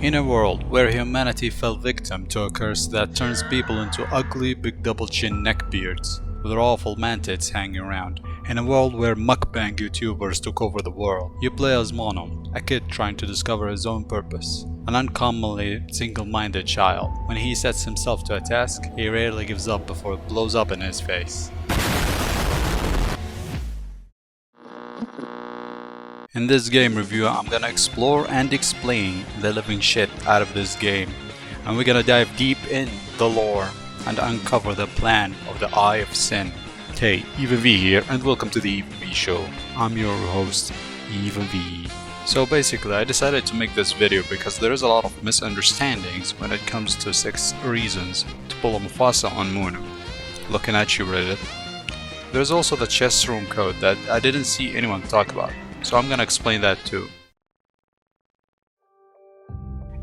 In a world where humanity fell victim to a curse that turns people into ugly big double chin neckbeards with their awful mantids hanging around, in a world where mukbang YouTubers took over the world, you play as Mono, a kid trying to discover his own purpose. An uncommonly single-minded child. When he sets himself to a task, he rarely gives up before it blows up in his face. In this game review, I'm gonna explore and explain the living shit out of this game, and we're gonna dive deep in the lore and uncover the plan of the Eye of Sin. Hey, Even V here, and welcome to the Even V Show. I'm your host, Even V. So basically, I decided to make this video because there is a lot of misunderstandings when it comes to 6 reasons to pull a Mufasa on Mono. Looking at you, Reddit. There's also the chess room code that I didn't see anyone talk about, so I'm gonna explain that too.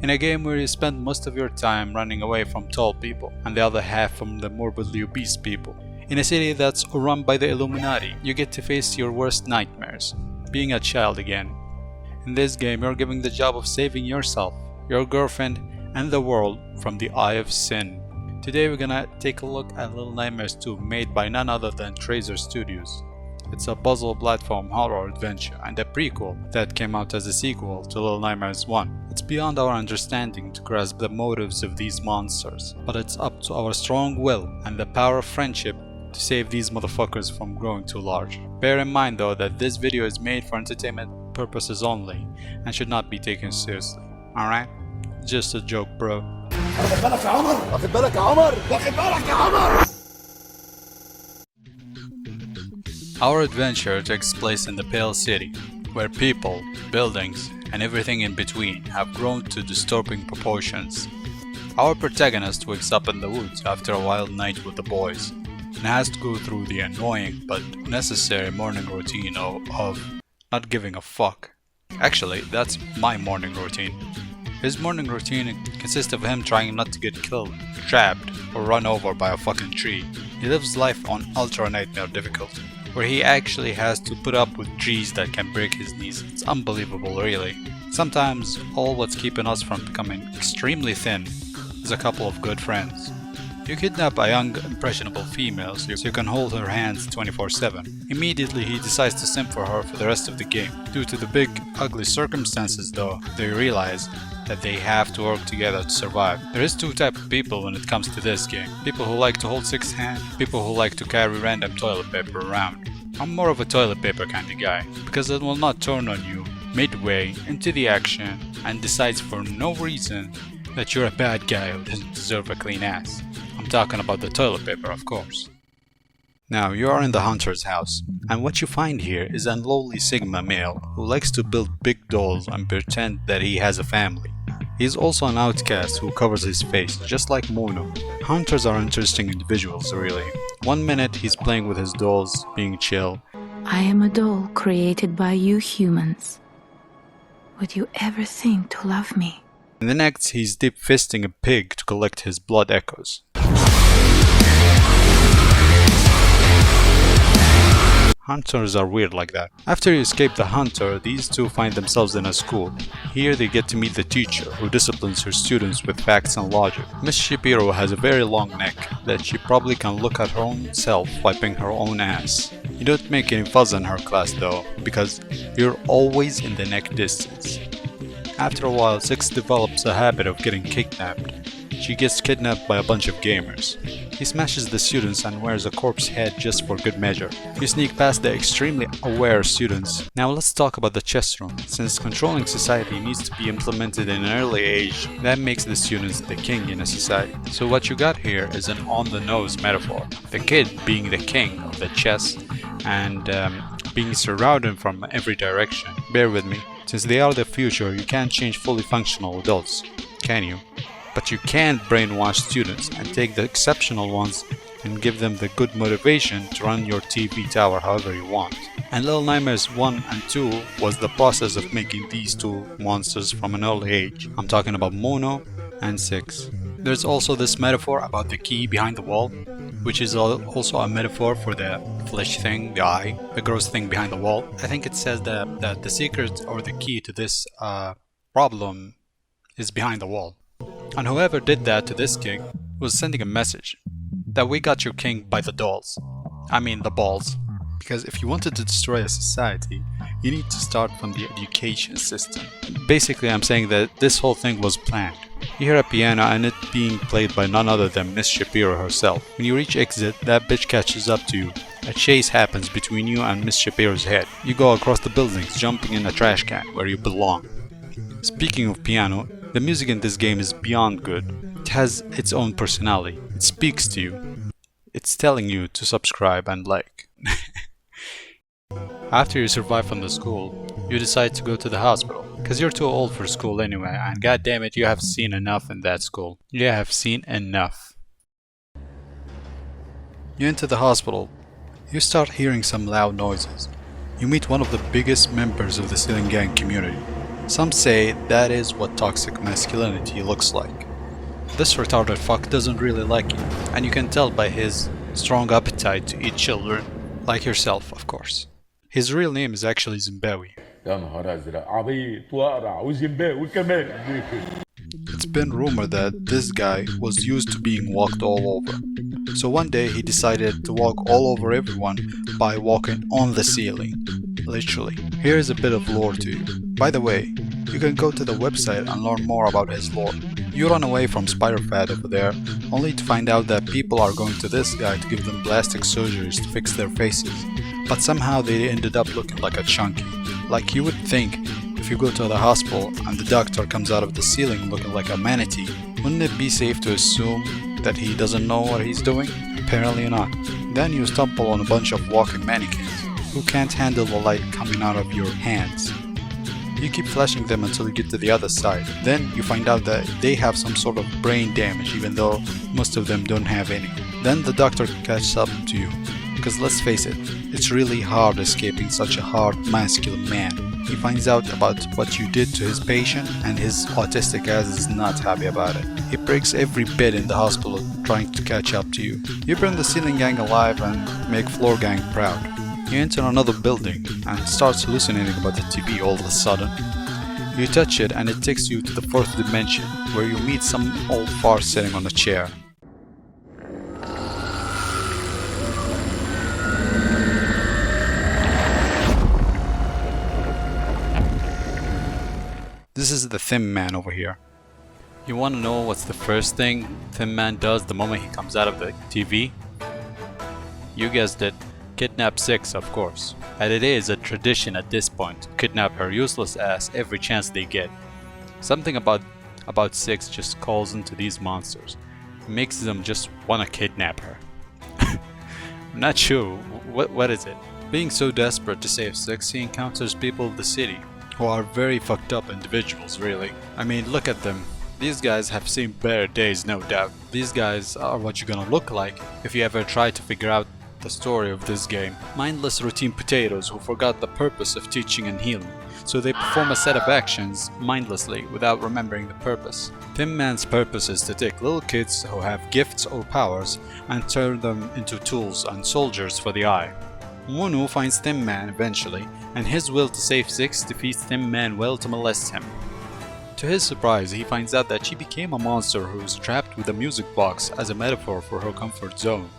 In a game where you spend most of your time running away from tall people and the other half from the morbidly obese people, in a city that's run by the Illuminati, you get to face your worst nightmares, being a child again. In this game, you're given the job of saving yourself, your girlfriend, and the world from the Eye of Sin. Today we're gonna take a look at Little Nightmares 2, made by none other than Tracer Studios. It's a puzzle platform horror adventure and a prequel that came out as a sequel to Little Nightmares 1. It's beyond our understanding to grasp the motives of these monsters, but it's up to our strong will and the power of friendship to save these motherfuckers from growing too large. Bear in mind though that this video is made for entertainment purposes only and should not be taken seriously. Alright? Just a joke, bro. واخد بالك يا عمر واخد بالك يا عمر واخد بالك يا عمر. Our adventure takes place in the Pale City, where people, buildings, and everything in between have grown to disturbing proportions. Our protagonist wakes up in the woods after a wild night with the boys, and has to go through the annoying but necessary morning routine of not giving a fuck. Actually, that's my morning routine. His morning routine consists of him trying not to get killed, trapped, or run over by a fucking tree. He lives life on ultra nightmare difficulty, where he actually has to put up with trees that can break his knees. It's unbelievable, really. Sometimes all what's keeping us from becoming extremely thin is a couple of good friends. You kidnap a young, impressionable female so you can hold her hands 24/7. Immediately he decides to simp for her for the rest of the game. Due to the big, ugly circumstances though, they realize that they have to work together to survive. There is 2 types of people when it comes to this game. People who like to hold 6 hands, people who like to carry random toilet paper around. I'm more of a toilet paper kind of guy, because it will not turn on you midway into the action and decides for no reason that you're a bad guy who doesn't deserve a clean ass. I'm talking about the toilet paper, of course. Now, you are in the hunter's house, and what you find here is a lowly Sigma male who likes to build big dolls and pretend that he has a family. He is also an outcast who covers his face, just like Mono. Hunters are interesting individuals, really. One minute he's playing with his dolls, being chill. I am a doll created by you humans. Would you ever think to love me? In the next, he's deep fisting a pig to collect his blood echoes. Hunters are weird like that. After you escape the hunter, these 2 find themselves in a school. Here they get to meet the teacher, who disciplines her students with facts and logic. Miss Shapiro has a very long neck that she probably can look at her own self wiping her own ass. You don't make any fuzz in her class though, because you're always in the neck distance. After a while, 6 develops a habit of getting kidnapped. She gets kidnapped by a bunch of gamers. He smashes the students and wears a corpse head just for good measure. You sneak past the extremely aware students. Now let's talk about the chess room. Since controlling society needs to be implemented in an early age, that makes the students the king in a society. So what you got here is an on-the-nose metaphor. The kid being the king of the chess and being surrounded from every direction. Bear with me. Since they are the future, you can't change fully functional adults, can you? But you can brainwash students and take the exceptional ones and give them the good motivation to run your TV tower however you want. And Little Nightmares 1 and 2 was the process of making these 2 monsters from an early age. I'm talking about Mono and 6. There's also this metaphor about the key behind the wall, which is also a metaphor for the flesh thing, the eye, the gross thing behind the wall. I think it says that the secret or the key to this problem is behind the wall. And whoever did that to this king was sending a message that we got your king by the dolls. I mean the balls. Because if you wanted to destroy a society, you need to start from the education system. Basically, I'm saying that this whole thing was planned. You hear a piano and it being played by none other than Miss Shapiro herself. When you reach exit, that bitch catches up to you. A chase happens between you and Miss Shapiro's head. You go across the buildings, jumping in a trash can where you belong. Speaking of piano, the music in this game is beyond good. It has its own personality. It speaks to you. It's telling you to subscribe and like. After you survive from the school, you decide to go to the hospital. Cause you're too old for school anyway, and goddammit, you have seen enough in that school. You have seen enough. You enter the hospital. You start hearing some loud noises. You meet one of the biggest members of the Ceiling Gang community. Some say that is what toxic masculinity looks like. This retarded fuck doesn't really like you, and you can tell by his strong appetite to eat children, like yourself, of course. His real name is actually Zimbabwe. يا نهار ازرق عبيط واقرع وزيمباوي كمان. It's been rumored that this guy was used to being walked all over. So one day he decided to walk all over everyone by walking on the ceiling. Literally. Here's a bit of lore to you. By the way, you can go to the website and learn more about his lore. You run away from Spider-Fat over there, only to find out that people are going to this guy to give them plastic surgeries to fix their faces. But somehow they ended up looking like a chunky. Like you would think, if you go to the hospital and the doctor comes out of the ceiling looking like a manatee, wouldn't it be safe to assume that he doesn't know what he's doing? Apparently not. Then you stumble on a bunch of walking mannequins who can't handle the light coming out of your hands. You keep flashing them until you get to the other side. Then you find out that they have some sort of brain damage, even though most of them don't have any. Then the doctor catches up to you. Because let's face it, it's really hard escaping such a hard masculine man. He finds out about what you did to his patient, and his autistic ass is not happy about it. He breaks every bed in the hospital trying to catch up to you. You burn the Ceiling Gang alive and make Floor Gang proud. You enter another building and starts hallucinating about the TV all of a sudden. You touch it and it takes you to the fourth dimension, where you meet some old fart sitting on a chair. This is the Thin Man over here. You want to know what's the first thing Thin Man does the moment he comes out of the TV? You guessed it. Kidnap Six, of course. And it is a tradition at this point to kidnap her useless ass every chance they get. Something about Six just calls into these monsters. It makes them just want to kidnap her. I'm not sure. What is it? Being so desperate to save Six, he encounters people of the city who are very fucked up individuals, really. I mean, look at them. These guys have seen better days, no doubt. These guys are what you're gonna look like if you ever try to figure out the story of this game. Mindless routine potatoes who forgot the purpose of teaching and healing, so they perform a set of actions mindlessly without remembering the purpose. Thin Man's purpose is to take little kids who have gifts or powers and turn them into tools and soldiers for the Eye. Munu finds Thin Man eventually, and his will to save Six defeats Thin Man will to molest him. To his surprise, he finds out that she became a monster who is trapped with a music box as a metaphor for her comfort zone.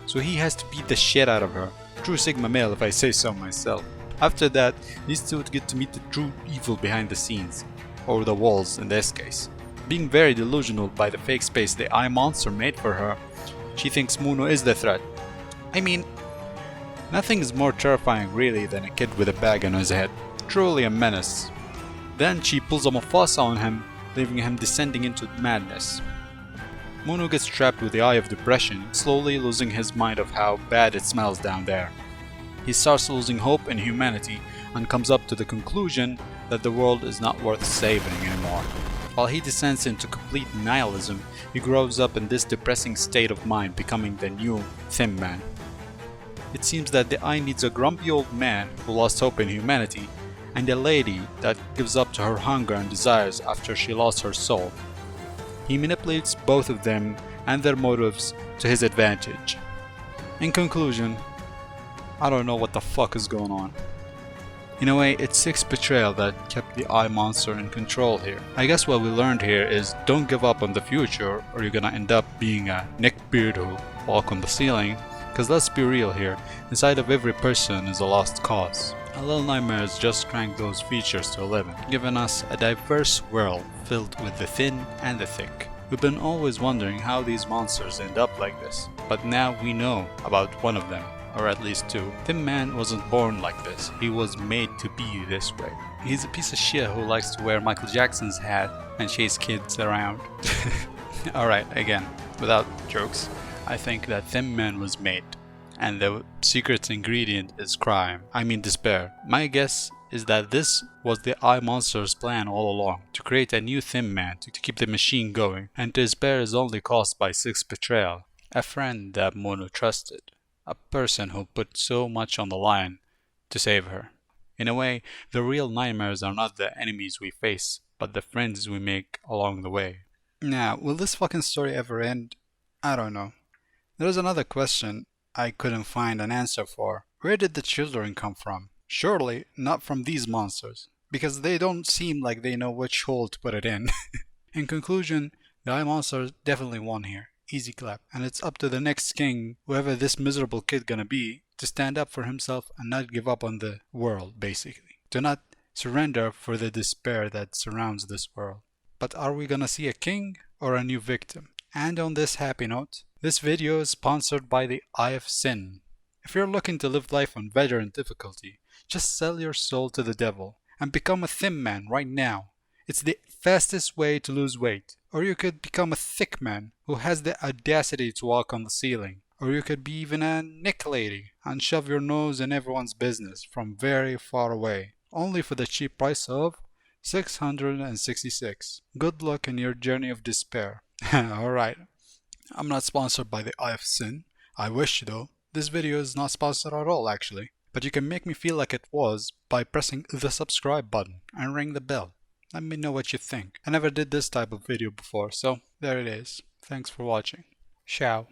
So he has to beat the shit out of her. True Sigma male if I say so myself. After that, these two get to meet the true evil behind the scenes, or the walls in this case. Being very delusional by the fake space the Eye monster made for her, she thinks Munu is the threat. I mean, nothing is more terrifying really than a kid with a bag on his head. Truly a menace. Then she pulls a Mufasa on him, leaving him descending into madness. Munu gets trapped with the Eye of Depression, slowly losing his mind of how bad it smells down there. He starts losing hope in humanity and comes up to the conclusion that the world is not worth saving anymore. While he descends into complete nihilism, he grows up in this depressing state of mind, becoming the new Thin Man. It seems that the Eye needs a grumpy old man who lost hope in humanity, and a lady that gives up to her hunger and desires after she lost her soul. He manipulates both of them and their motives to his advantage. In conclusion, I don't know what the fuck is going on. In a way, it's Six's betrayal that kept the eye monster in control here. I guess what we learned here is don't give up on the future or you're gonna end up being a neckbeard who walk on the ceiling. Cause let's be real here, inside of every person is a lost cause. A Little Nightmares just cranked those features to 11, giving us a diverse world filled with the thin and the thick. We've been always wondering how these monsters end up like this, but now we know about one of them. Or at least two. Thin Man wasn't born like this, he was made to be this way. He's a piece of shit who likes to wear Michael Jackson's hat and chase kids around. Alright, again, without jokes, I think that Thin Man was made, and the secret ingredient is crime. I mean despair. My guess is that this was the Eye Monster's plan all along, to create a new Thin Man to keep the machine going, and despair is only caused by Six's betrayal, a friend that Mono trusted. A person who put so much on the line to save her. In a way, the real nightmares are not the enemies we face, but the friends we make along the way. Now, will this fucking story ever end? I don't know. There's another question I couldn't find an answer for. Where did the children come from? Surely not from these monsters, because they don't seem like they know which hole to put it in. In conclusion, the Eye Monster definitely won here. Easy clap. And it's up to the next king, whoever this miserable kid gonna be, to stand up for himself and not give up on the world, basically. To not surrender for the despair that surrounds this world. But are we gonna see a king or a new victim? And on this happy note, this video is sponsored by the Eye of Sin. If you're looking to live life on veteran difficulty, just sell your soul to the devil and become a thin man right now. It's the fastest way to lose weight. Or you could become a thick man who has the audacity to walk on the ceiling. Or you could be even a nick lady and shove your nose in everyone's business from very far away, only for the cheap price of 666. Good luck in your journey of despair. Alright, I'm not sponsored by the Eye of Sin. I wish though. This video is not sponsored at all actually. But you can make me feel like it was by pressing the subscribe button and ring the bell. Let me know what you think. I never did this type of video before, so there it is. Thanks for watching. Ciao.